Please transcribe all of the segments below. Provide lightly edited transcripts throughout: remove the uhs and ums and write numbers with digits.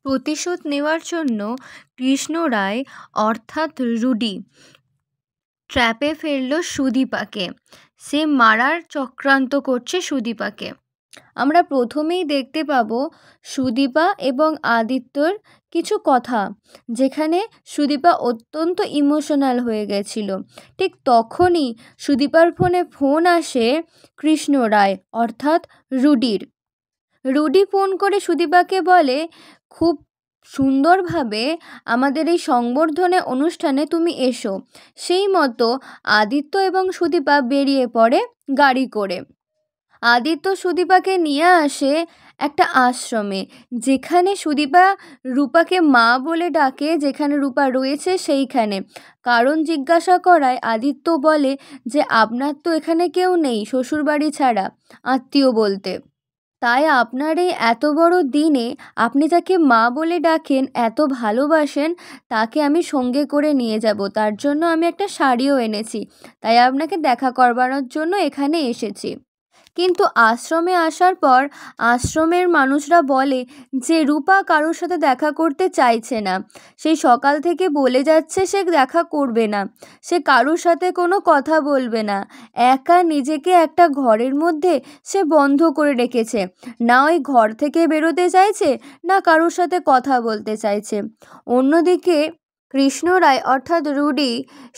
প্রতিশোধ নেওয়ার জন্য কৃষ্ণ রায় অর্থাৎ রুডি ট্র্যাপে ফেলল সুদীপাকে। সে মারার চক্রান্ত করছে সুদীপাকে। আমরা প্রথমেই দেখতে পাবো সুদীপা এবং আদিত্যর কিছু কথা, যেখানে সুদীপা অত্যন্ত ইমোশনাল হয়ে গেছিল। ঠিক তখনই সুদীপার ফোন আসে কৃষ্ণ রায় অর্থাৎ রুডির। রুডি ফোন করে সুদীপাকে বলে, খুব সুন্দরভাবে আমাদের এই সংবর্ধনা অনুষ্ঠানে তুমি এসো। সেই মতো আদিত্য এবং সুদীপা বেরিয়ে পড়ে গাড়ি করে। আদিত্য সুদীপাকে নিয়ে আসে একটা আশ্রমে, যেখানে সুদীপা রূপাকে মা বলে ডাকে, যেখানে রূপা রয়েছে সেইখানে। কারণ জিজ্ঞাসা করায় আদিত্য বলে যে আপনার তো এখানে কেউ নেই শ্বশুরবাড়ি ছাড়া, আত্মীয় বলতে। তাই আপনার এই এত বড় দিনে আপনি যাকে মা বলে ডাকেন, এত ভালোবাসেন, তাকে আমি সঙ্গে করে নিয়ে যাব। তার জন্য আমি একটা শাড়িও এনেছি, তাই আপনাকে দেখা করবার জন্য এখানে এসেছি। কিন্তু আশ্রমে আসার পর আশ্রমের মানুষরা বলে যে রূপা কারোর সাথে দেখা করতে চাইছে না। সেই সকাল থেকে বলে যাচ্ছে সে দেখা করবে না, সে কারোর সাথে কোনো কথা বলবে না। একা নিজেকে একটা ঘরের মধ্যে সে বন্ধ করে রেখেছে, না ওই ঘর থেকে বেরোতে চাইছে, না কারোর সাথে কথা বলতে চাইছে। অন্যদিকে কৃষ্ণ রায় অর্থাৎ রুডি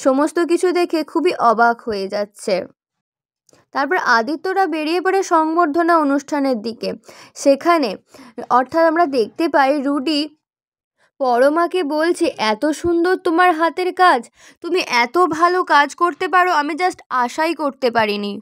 সমস্ত কিছু দেখে খুবই অবাক হয়ে যাচ্ছে। তারপর আদিত্যরা বেরিয়ে পড়ে সংবর্ধনা অনুষ্ঠানের দিকে। সেখানে অর্থাৎ আমরা দেখতে পাই রুডি পরমাকে বলছে, এত সুন্দর তোমার হাতের কাজ, তুমি এত ভালো কাজ করতে পারো, আমি জাস্ট আশাই করতে পারিনি।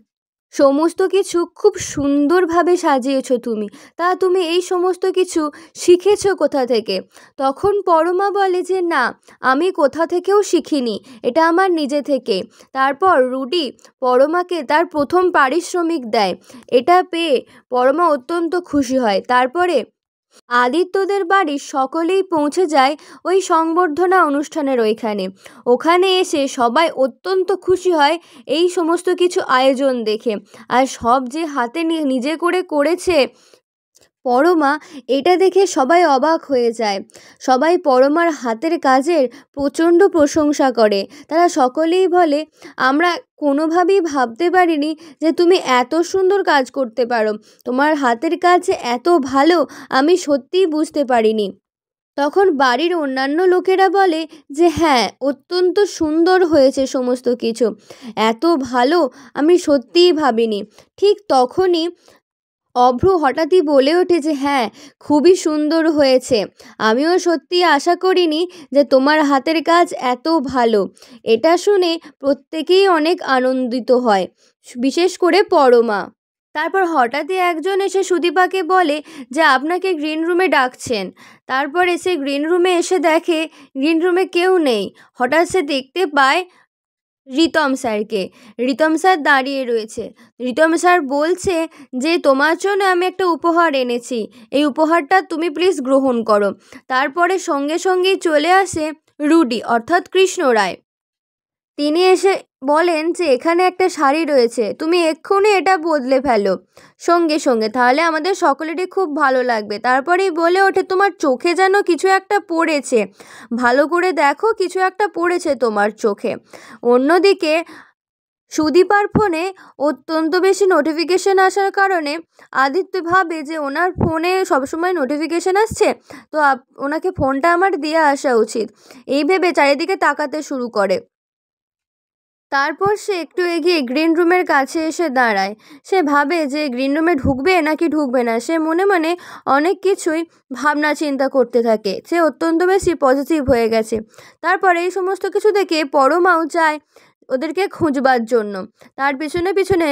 সমস্ত কিছু খুব সুন্দরভাবে সাজিয়েছো তুমি, তা তুমি এই সমস্ত কিছু শিখেছো কোথা থেকে? তখন পরমা বলে যে না, আমি কোথা থেকেও শিখিনি, এটা আমার নিজে থেকে। তারপর রুডি পরমাকে তার প্রথম পারিশ্রমিক দেয়। এটা পেয়ে পরমা অত্যন্ত খুশি হয়। তারপরে আদিত্যদের বাড়ির সকলেই পৌঁছে যায় ওই সংবর্ধনা অনুষ্ঠানের ওখানে এসে সবাই অত্যন্ত খুশি হয় এই সমস্ত কিছু আয়োজন দেখে। আর সব যে হাতে নিজে করে করেছে পরমা, এটা দেখে সবাই অবাক হয়ে যায়। সবাই পরমার হাতের কাজের প্রচণ্ড প্রশংসা করে। তারা সকলেই বলে, আমরা কোনোভাবেই ভাবতে পারিনি যে তুমি এত সুন্দর কাজ করতে পারো, তোমার হাতের কাজ এত ভালো, আমি সত্যিই বুঝতে পারিনি। তখন বাড়ির অন্যান্য লোকেরা বলে যে হ্যাঁ, অত্যন্ত সুন্দর হয়েছে সমস্ত কিছু, এত ভালো আমি সত্যিই ভাবিনি। ঠিক তখনই অভ্র হঠাৎই বলে ওঠে যে হ্যাঁ, খুবই সুন্দর হয়েছে, আমিও সত্যি আশা করিনি যে তোমার হাতের কাজ এত ভালো। এটা শুনে প্রত্যেকেই অনেক আনন্দিত হয়, বিশেষ করে পরমা। তারপর হঠাৎই একজন এসে সুদীপাকে বলে যে আপনাকে গ্রিন রুমে ডাকছেন। তারপর এসে গ্রিন রুমে এসে দেখে গ্রিন রুমে কেউ নেই। হঠাৎ সে দেখতে পায় রিতম স্যারকে। রিতম স্যার দাঁড়িয়ে রয়েছে। রিতম স্যার বলছে যে তোমার জন্য আমি একটা উপহার এনেছি, এই উপহারটা তুমি প্লিজ গ্রহণ করো। তারপরে সঙ্গে সঙ্গেই চলে আসে রুডি অর্থাৎ কৃষ্ণ রায়। তিনি এসে বলেন যে এখানে একটা শাড়ি রয়েছে, তুমি এক্ষুনি এটা বদলে ফেলো সঙ্গে সঙ্গে, তাহলে আমাদের সকলেরই খুব ভালো লাগবে। তারপরেই বলে ওঠে, তোমার চোখে যেন কিছু একটা পড়েছে, ভালো করে দেখো, কিছু একটা পড়েছে তোমার চোখে। অন্যদিকে সুদীপার ফোনে অত্যন্ত বেশি নোটিফিকেশান আসার কারণে আদিত্য ভাবে যে ওনার ফোনে সবসময় নোটিফিকেশান আসছে, তো ওনাকে ফোনটা আমার দিয়ে আসা উচিত, এই ভেবে চারিদিকে তাকাতে শুরু করে। তারপর সে একটু এগিয়ে গ্রিন রুমের কাছে এসে দাঁড়ায়। সে ভাবে যে গ্রিন রুমে ঢুকবে নাকি ঢুকবে না। সে মনে মনে অনেক কিছুই ভাবনা চিন্তা করতে থাকে। সে অত্যন্ত বেশি পজিটিভ হয়ে গেছে। তারপর এই সমস্ত কিছু দেখে পরমাও যায় ওদেরকে খুঁজবার জন্য। তার পিছনে পিছনে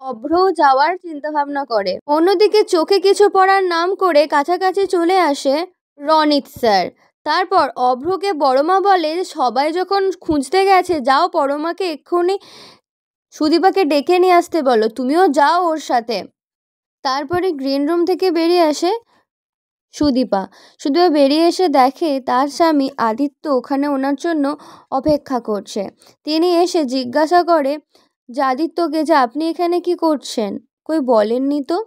অভ্রও যাওয়ার চিন্তাভাবনা করে। অন্যদিকে চোখে কিছু পড়ার নাম করে কাছাকাছি চলে আসে রনিত স্যার। তারপর অভ্রকে পরমা বলে, সবাই যখন খুঁজতে গেছে, যাও পরমাকে এক্ষুনি সুদীপাকে ডেকে নিয়ে আসতে বলো, তুমিও যাও ওর সাথে। তারপরে গ্রিন রুম থেকে বেরিয়ে আসে সুদীপা বেরিয়ে এসে দেখে তার স্বামী আদিত্য ওখানে ওনার জন্য অপেক্ষা করছে। তিনি এসে জিজ্ঞাসা করে যে আদিত্যকে যে আপনি এখানে কি করছেন। কই বলেননি তো।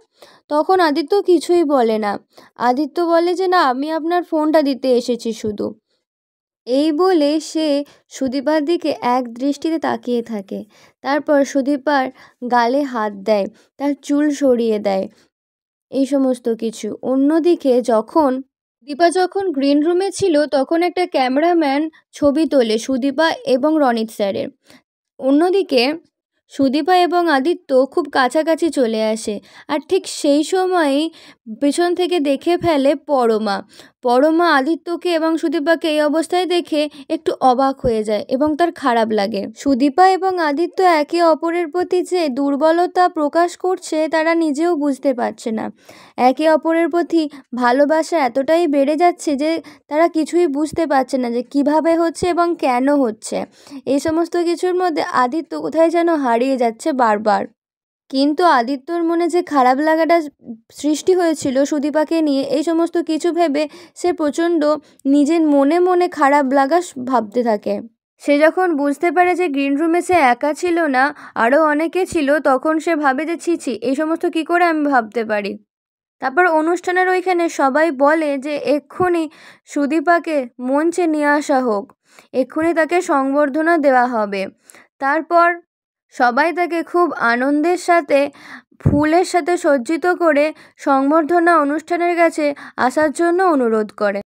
তখন আদিত্য কিছুই বলে না। আদিত্য বলে যে না, আমি আপনার ফোনটা দিতে এসেছি শুধু। এই বলে সে সুদীপার দিকে এক দৃষ্টিতে তাকিয়ে থাকে। তারপর সুদীপার গালে হাত দেয়, তার চুল সরিয়ে দেয়, এই সমস্ত কিছু। অন্যদিকে সুদীপা যখন গ্রিন রুমে ছিল তখন একটা ক্যামেরাম্যান ছবি তোলে সুদীপা এবং রনিত স্যারের। অন্যদিকে সুদীপা এবং আদিত্য খুব কাছাকাছি চলে আসে, আর ঠিক সেই সময়ই পেছন থেকে দেখে ফেলে পরমা। পরমা আদিত্যকে এবং সুদীপাকে এই অবস্থায় দেখে একটু অবাক হয়ে যায় এবং তার খারাপ লাগে। সুদীপা এবং আদিত্য একে অপরের প্রতি যে দুর্বলতা প্রকাশ করছে তারা নিজেও বুঝতে পারছে না। একে অপরের প্রতি ভালোবাসা এতটাই বেড়ে যাচ্ছে যে তারা কিছুই বুঝতে পারছে না যে কিভাবে হচ্ছে এবং কেন হচ্ছে। এই সমস্ত কিছুর মধ্যে আদিত্য কোথায় যেন হারিয়ে যাচ্ছে বারবার। কিন্তু আদিত্যর মনে যে খারাপ লাগাটা সৃষ্টি হয়েছিল সুদীপাকে নিয়ে, এই সমস্ত কিছু ভেবে সে প্রচণ্ড নিজের মনে মনে খারাপ লাগা ভাবতে থাকে। সে যখন বুঝতে পারে যে গ্রিন রুমে সে একা ছিল না, আরও অনেকে ছিল, তখন সে ভাবে যে ছি এই সমস্ত কি করে আমি ভাবতে পারি। তারপর অনুষ্ঠানের ওইখানে সবাই বলে যে এক্ষুনি সুদীপাকে মঞ্চে নিয়ে আসা হোক, এক্ষুনি তাকে সংবর্ধনা দেওয়া হবে। তারপর সবাই তাকে খুব আনন্দের সাথে ফুলের সাথে সজ্জিত করে সংবর্ধনা অনুষ্ঠানের কাছে আসার জন্য অনুরোধ করে।